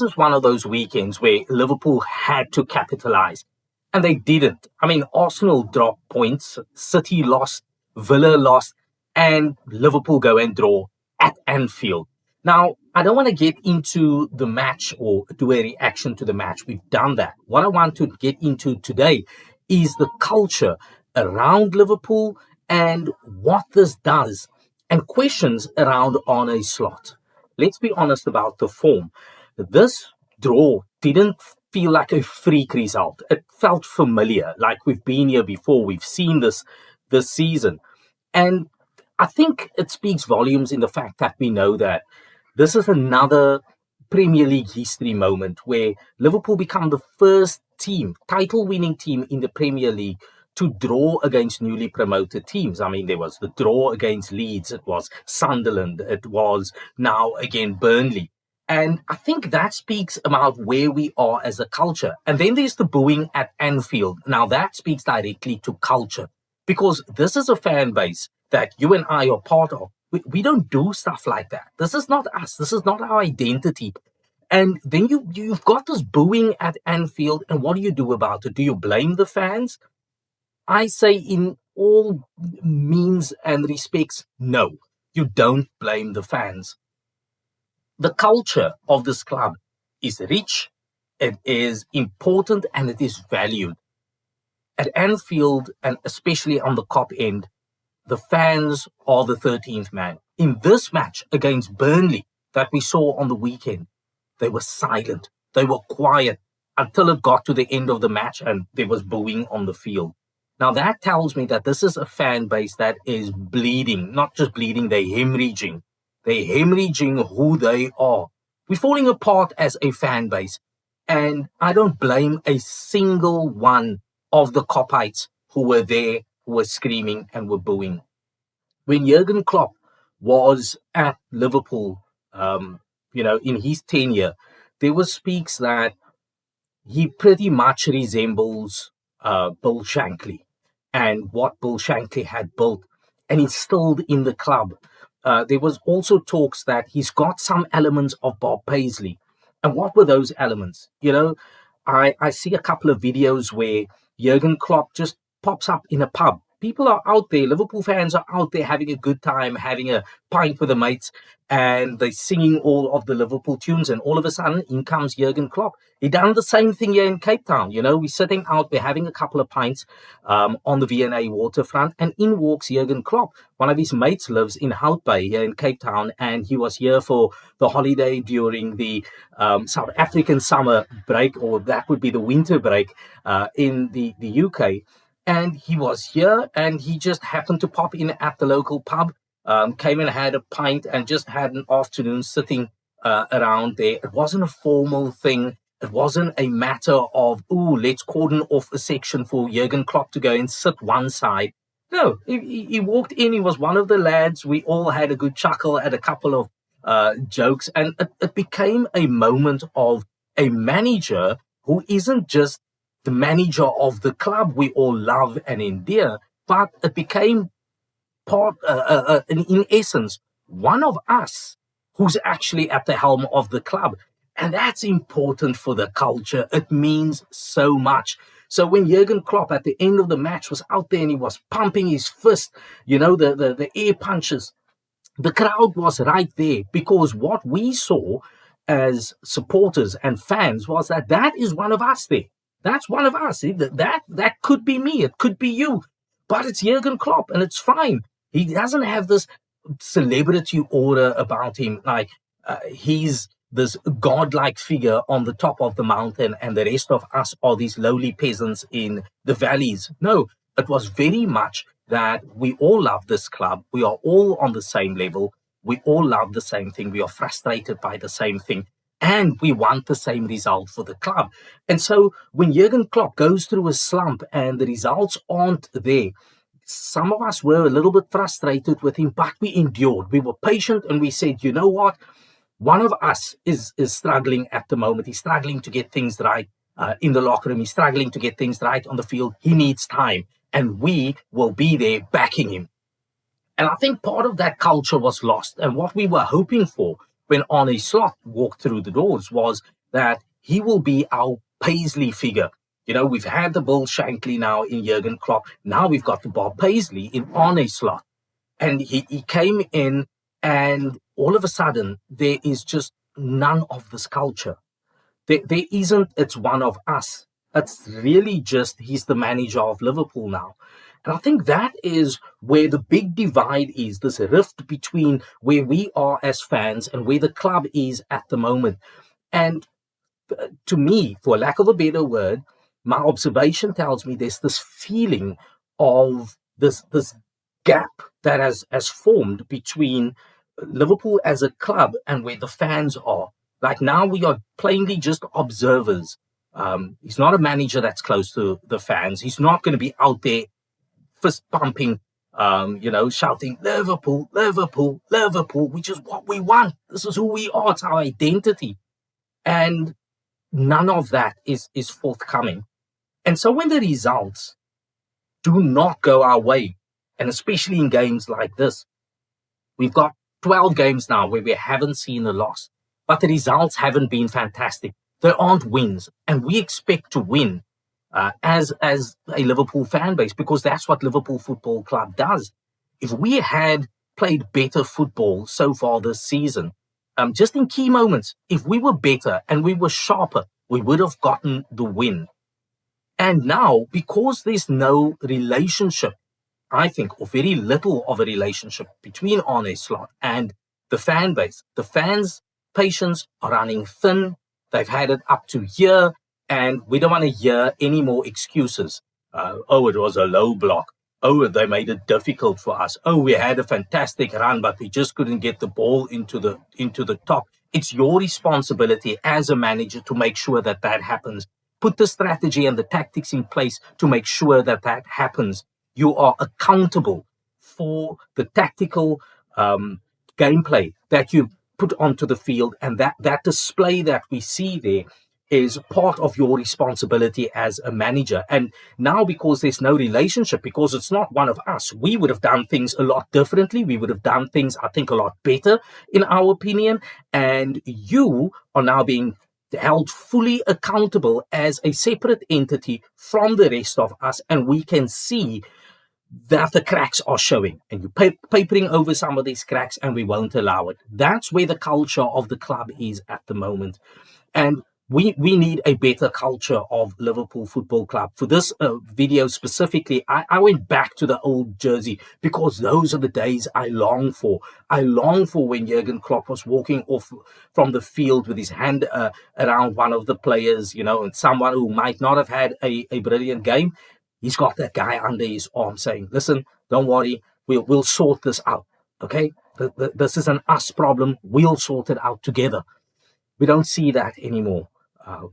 is one of those weekends where Liverpool had to capitalize, and they didn't. I mean, Arsenal dropped points, City lost, Villa lost, and Liverpool go and draw at Anfield. Now, I don't want to get into the match or do a reaction to the match. We've done that. What I want to get into today is the culture around Liverpool and what this does, and questions around Arne Slot. Let's be honest about the form. This draw didn't feel like a freak result. It felt familiar, like we've been here before. We've seen this season. And I think it speaks volumes in the fact that we know that this is another Premier League history moment where Liverpool become the first team, title-winning team in the Premier League to draw against newly promoted teams. I mean, there was the draw against Leeds, it was Sunderland, it was now again Burnley. And I think that speaks about where we are as a culture. And then there's the booing at Anfield. Now that speaks directly to culture, because this is a fan base that you and I are part of. We don't do stuff like that. This is not us. This is not our identity. And then you've got this booing at Anfield, and what do you do about it? Do you blame the fans? I say in all means and respects, no. You don't blame the fans. The culture of this club is rich, it is important, and it is valued. At Anfield, and especially on the Kop end, the fans are the 13th man. In this match against Burnley that we saw on the weekend, they were silent. They were quiet until it got to the end of the match and there was booing on the field. Now that tells me that this is a fan base that is bleeding, not just bleeding, they're hemorrhaging. They're hemorrhaging who they are. We're falling apart as a fan base. And I don't blame a single one of the Kopites who were there, who were screaming and were booing. When Jurgen Klopp was at Liverpool, in his tenure, there was speaks that he pretty much resembles Bill Shankly and what Bill Shankly had built and instilled in the club. There was also talks that he's got some elements of Bob Paisley. And what were those elements? I see a couple of videos where Jurgen Klopp just pops up in a pub. People are out there, Liverpool fans are out there having a good time, having a pint with the mates, and they're singing all of the Liverpool tunes, and all of a sudden, in comes Jurgen Klopp. He done the same thing here in Cape Town. We're sitting out, we're having a couple of pints on the V&A waterfront, and in walks Jurgen Klopp. One of his mates lives in Hout Bay here in Cape Town, and he was here for the holiday during the South African summer break, or that would be the winter break in the UK. And he was here, and he just happened to pop in at the local pub, came and had a pint and just had an afternoon sitting around there. It wasn't a formal thing. It wasn't a matter of, let's cordon off a section for Jurgen Klopp to go and sit one side. No, he walked in. He was one of the lads. We all had a good chuckle at a couple of jokes. And it became a moment of a manager who isn't just the manager of the club we all love and endear, but it became part, in essence, one of us who's actually at the helm of the club. And that's important for the culture. It means so much. So when Jurgen Klopp at the end of the match was out there and he was pumping his fist, the air punches, the crowd was right there, because what we saw as supporters and fans was that is one of us there. That's one of us. That could be me. It could be you. But it's Jurgen Klopp, and it's fine. He doesn't have this celebrity aura about him. Like he's this godlike figure on the top of the mountain, and the rest of us are these lowly peasants in the valleys. No, it was very much that we all love this club. We are all on the same level. We all love the same thing. We are frustrated by the same thing. And we want the same result for the club. And so when Jurgen Klopp goes through a slump and the results aren't there, some of us were a little bit frustrated with him, but we endured. We were patient, and we said, you know what? One of us is struggling at the moment. He's struggling to get things right in the locker room. He's struggling to get things right on the field. He needs time, and we will be there backing him. And I think part of that culture was lost. And what we were hoping for when Arne Slot walked through the doors was that he will be our Paisley figure. We've had the Bill Shankly now in Jurgen Klopp. Now we've got the Bob Paisley in Arne Slot. And he came in, and all of a sudden, there is just none of this culture. There isn't, it's one of us. It's really just, he's the manager of Liverpool now. And I think that is where the big divide is, this rift between where we are as fans and where the club is at the moment. And to me, for lack of a better word, my observation tells me there's this feeling of this gap that has formed between Liverpool as a club and where the fans are. Like now we are plainly just observers. He's not a manager that's close to the fans. He's not going to be out there fist pumping, shouting, Liverpool, Liverpool, Liverpool, which is what we want. This is who we are. It's our identity. And none of that is forthcoming. And so when the results do not go our way, and especially in games like this, we've got 12 games now where we haven't seen a loss, but the results haven't been fantastic. There aren't wins, and we expect to win as a Liverpool fan base, because that's what Liverpool Football Club does. If we had played better football so far this season, just in key moments, if we were better and we were sharper, we would have gotten the win. And now, because there's no relationship, I think, or very little of a relationship between Arne Slot and the fan base, the fans' patience are running thin. They've had it up to here, and we don't want to hear any more excuses. It was a low block. Oh, they made it difficult for us. Oh, we had a fantastic run, but we just couldn't get the ball into the top. It's your responsibility as a manager to make sure that happens. Put the strategy and the tactics in place to make sure that happens. You are accountable for the tactical gameplay that you put onto the field, and that display that we see there is part of your responsibility as a manager. And now, because there's no relationship, because it's not one of us, we would have done things a lot differently. We would have done things, I think, a lot better, in our opinion. And you are now being held fully accountable as a separate entity from the rest of us. And we can see that the cracks are showing, and you're papering over some of these cracks, and we won't allow it. That's where the culture of the club is at the moment. And we need a better culture of Liverpool Football Club. For this video specifically, I went back to the old jersey, because those are the days I long for. I long for when Jurgen Klopp was walking off from the field with his hand around one of the players, and someone who might not have had a brilliant game. He's got that guy under his arm saying, listen, don't worry, we'll sort this out, okay? This is an us problem. We'll sort it out together. We don't see that anymore.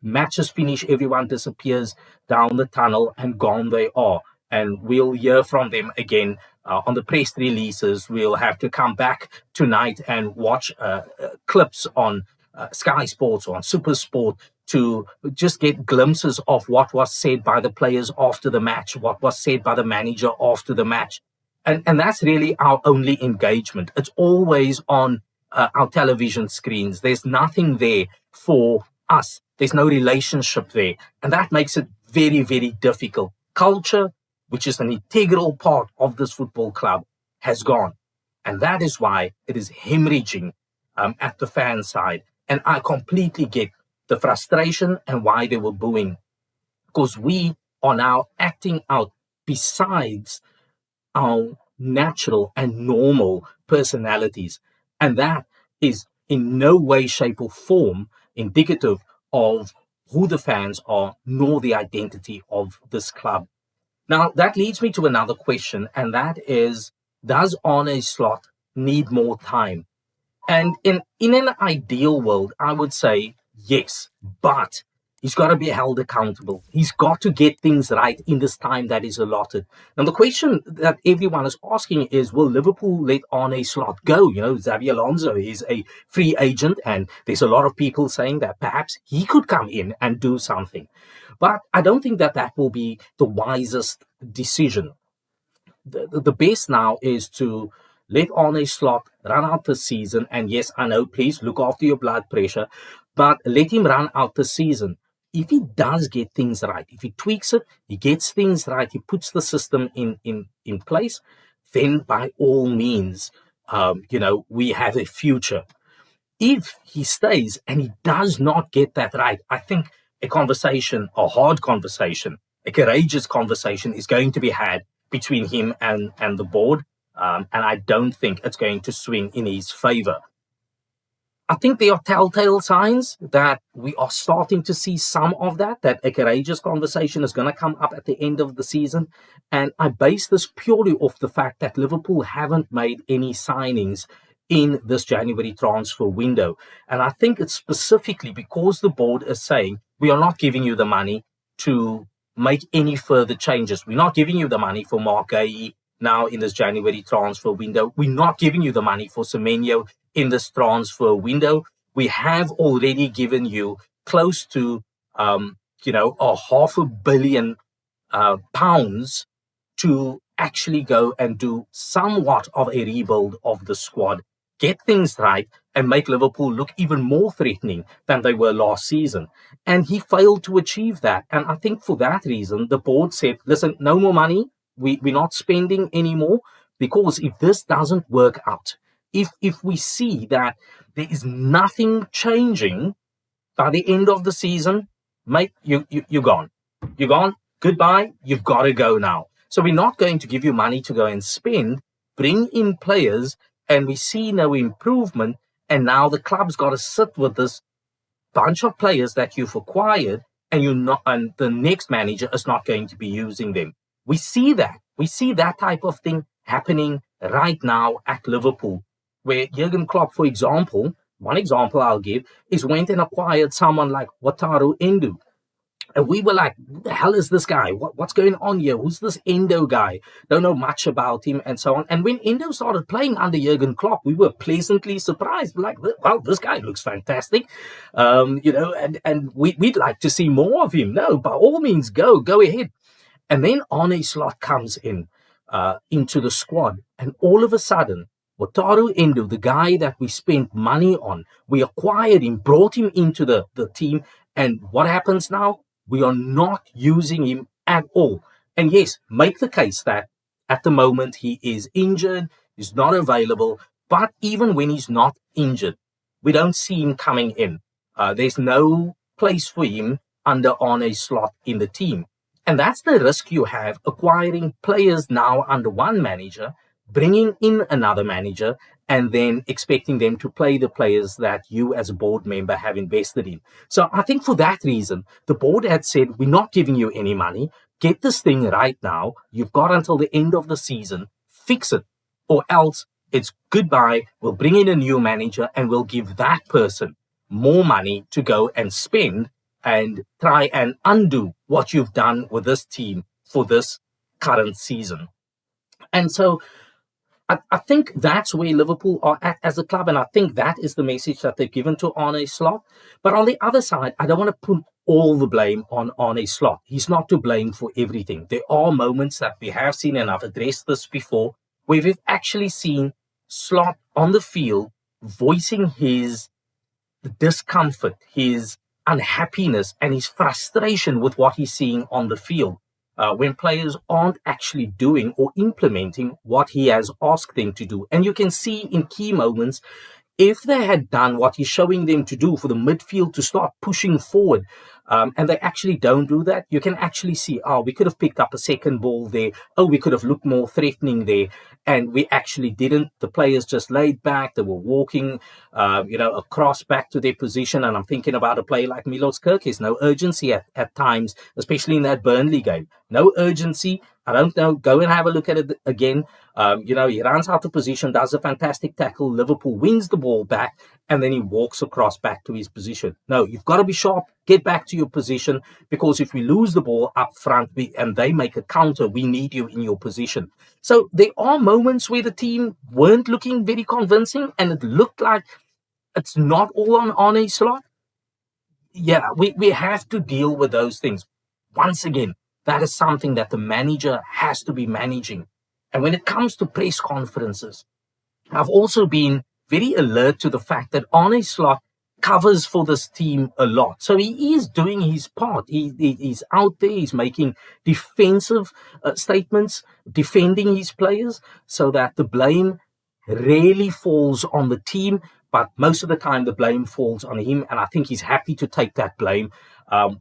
Matches finish, everyone disappears down the tunnel, and gone they are. And we'll hear from them again on the press releases. We'll have to come back tonight and watch clips on Sky Sports or on Super Sport to just get glimpses of what was said by the players after the match, what was said by the manager after the match. And that's really our only engagement. It's always on our television screens. There's nothing there for us. There's no relationship there. And that makes it very, very difficult. Culture, which is an integral part of this football club, has gone. And that is why it is hemorrhaging at the fan side. And I completely get the frustration and why they were booing, because we are now acting out besides our natural and normal personalities. And that is in no way, shape, or form indicative of who the fans are, nor the identity of this club. Now, that leads me to another question, and that is, does Arne Slot need more time? And in an ideal world, I would say yes, but he's got to be held accountable. He's got to get things right in this time that is allotted. Now, the question that everyone is asking is, will Liverpool let Arne Slot go? Xabi Alonso is a free agent, and there's a lot of people saying that perhaps he could come in and do something. But I don't think that will be the wisest decision. The best now is to let Arne Slot run out the season. And yes, I know, please look after your blood pressure. but let him run out the season. If he does get things right, if he tweaks it, he gets things right, he puts the system in place, then by all means, we have a future. If he stays and he does not get that right, I think a hard conversation, a courageous conversation is going to be had between him and the board. And I don't think it's going to swing in his favor. I think there are telltale signs that we are starting to see some of that a courageous conversation is going to come up at the end of the season. And I base this purely off the fact that Liverpool haven't made any signings in this January transfer window. And I think it's specifically because the board is saying, we are not giving you the money to make any further changes. We're not giving you the money for Mark Gay now in this January transfer window. We're not giving you the money for Semenyo in this transfer window. We have already given you close to, £500 million to actually go and do somewhat of a rebuild of the squad, get things right, and make Liverpool look even more threatening than they were last season. And he failed to achieve that. And I think for that reason, the board said, listen, no more money. We're not spending anymore, because if this doesn't work out, if we see that there is nothing changing by the end of the season, mate, you're gone. You're gone. Goodbye. You've got to go now. So we're not going to give you money to go and spend, bring in players, and we see no improvement. And now the club's got to sit with this bunch of players that you've acquired, and the next manager is not going to be using them. We see that type of thing happening right now at Liverpool, where Jurgen Klopp, for example, one example I'll give is went and acquired someone like Wataru Endo. And we were like, who the hell is this guy? What's going on here? Who's this Endo guy? Don't know much about him and so on. And when Endo started playing under Jurgen Klopp, we were pleasantly surprised. We're like, well, this guy looks fantastic. And we'd like to see more of him. No, by all means, go ahead. And then Arne Slot comes into the squad. And all of a sudden, Wataru Endo, the guy that we spent money on, we acquired him, brought him into the team. And what happens now? We are not using him at all. And yes, make the case that at the moment he is injured, he's not available. But even when he's not injured, we don't see him coming in. There's no place for him under Arne Slot in the team. And that's the risk you have, acquiring players now under one manager, bringing in another manager, and then expecting them to play the players that you as a board member have invested in. So I think for that reason, the board had said, we're not giving you any money. Get this thing right now. You've got until the end of the season. Fix it. Or else it's goodbye. We'll bring in a new manager and we'll give that person more money to go and spend and try and undo what you've done with this team for this current season. And so I think that's where Liverpool are at as a club, and I think that is the message that they've given to Arne Slot. But on the other side, I don't want to put all the blame on Arne Slot. He's not to blame for everything. There are moments that we have seen, and I've addressed this before, where we've actually seen Slot on the field voicing his discomfort, his unhappiness, and his frustration with what he's seeing on the field. When players aren't actually doing or implementing what he has asked them to do. And you can see in key moments, if they had done what he's showing them to do for the midfield to start pushing forward, and they actually don't do that, you can actually see, we could have picked up a second ball there. We could have looked more threatening there. And we actually didn't. The players just laid back. They were walking, across back to their position. And I'm thinking about a player like Milos Kerkez. No urgency at times, especially in that Burnley game. No urgency. I don't know. Go and have a look at it again. He runs out of position, does a fantastic tackle. Liverpool wins the ball back, and then he walks across back to his position. No, you've got to be sharp. Get back to your position, because if we lose the ball up front and they make a counter, we need you in your position. So there are moments where the team weren't looking very convincing, and it looked like it's not all on Arne Slot. Yeah, we have to deal with those things. Once again, that is something that the manager has to be managing. And when it comes to press conferences, I've also been very alert to the fact that Arne Slot covers for this team a lot. So he is doing his part. He's out there. He's making defensive statements, defending his players, so that the blame rarely falls on the team, but most of the time the blame falls on him. And I think he's happy to take that blame,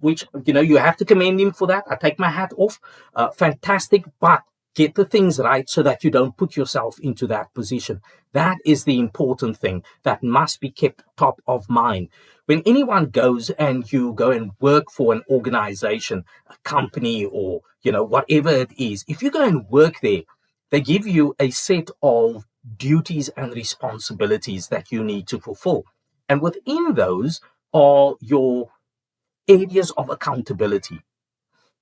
which, you have to commend him for that. I take my hat off. Fantastic. But get the things right so that you don't put yourself into that position. That is the important thing that must be kept top of mind. When anyone goes and you go and work for an organization, a company, or, whatever it is, if you go and work there, they give you a set of duties and responsibilities that you need to fulfill. And within those are your areas of accountability.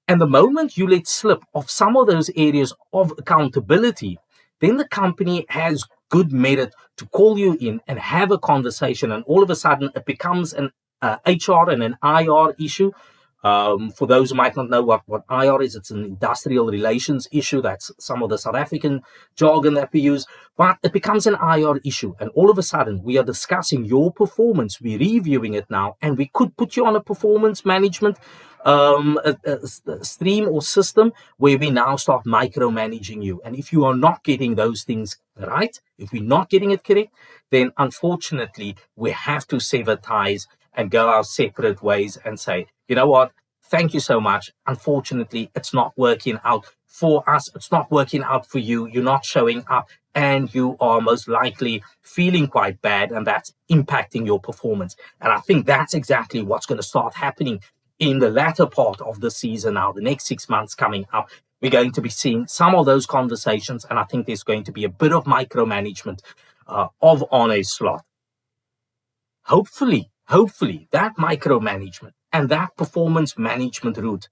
And the moment you let slip of some of those areas of accountability, then the company has good merit to call you in and have a conversation. And all of a sudden, it becomes an HR and an IR issue. For those who might not know what IR is, it's an industrial relations issue. That's some of the South African jargon that we use. But it becomes an IR issue. And all of a sudden, we are discussing your performance. We're reviewing it now. And we could put you on a performance management a stream or system where we now start micromanaging you. And if you are not getting those things right, if we're not getting it correct, then unfortunately, we have to sever ties and go our separate ways and say, you know what, thank you so much. Unfortunately, it's not working out for us. It's not working out for you. You're not showing up and you are most likely feeling quite bad, and that's impacting your performance. And I think that's exactly what's going to start happening in the latter part of the season now, the next 6 months coming up. We're going to be seeing some of those conversations, and I think there's going to be a bit of micromanagement of Arne Slot. Hopefully, that micromanagement and that performance management route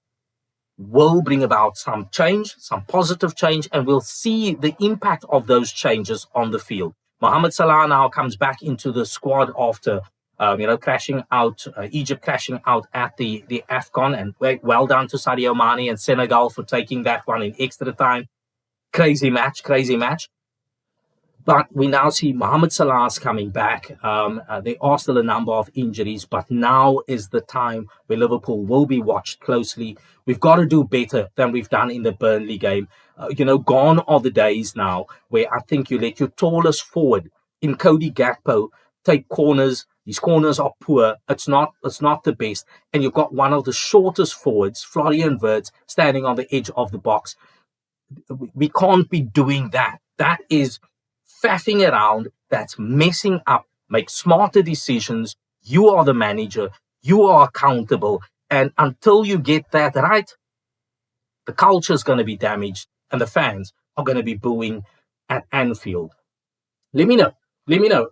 will bring about some change, some positive change, and we'll see the impact of those changes on the field. Mohamed Salah now comes back into the squad after crashing out, Egypt crashing out at the AFCON, and well done to Sadio Mane and Senegal for taking that one in extra time. Crazy match. But we now see Mohamed Salah's coming back. There are still a number of injuries, but now is the time where Liverpool will be watched closely. We've got to do better than we've done in the Burnley game. Gone are the days now where I think you let your tallest forward in Cody Gakpo take corners. These corners are poor. It's not the best. And you've got one of the shortest forwards, Florian Wirtz, standing on the edge of the box. We can't be doing that. That is faffing around. That's messing up. Make smarter decisions. You are the manager. You are accountable. And until you get that right, the culture is going to be damaged and the fans are going to be booing at Anfield. Let me know.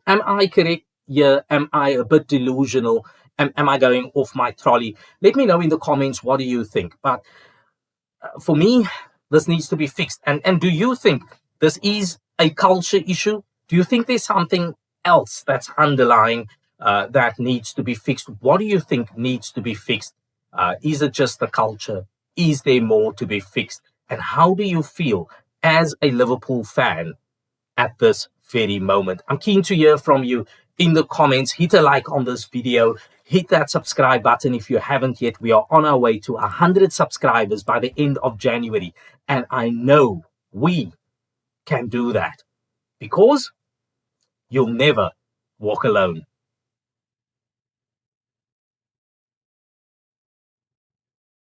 Am I correct? Yeah, am I a bit delusional? Am I going off my trolley? Let me know in the comments, what do you think? But for me, this needs to be fixed. And do you think this is a culture issue? Do you think there's something else that's underlying that needs to be fixed? What do you think needs to be fixed? Is it just the culture? Is there more to be fixed? And how do you feel as a Liverpool fan at this very moment? I'm keen to hear from you in the comments. Hit a like on this video. Hit that subscribe button if you haven't yet. We are on our way to 100 subscribers by the end of January. And I know we can do that because you'll never walk alone.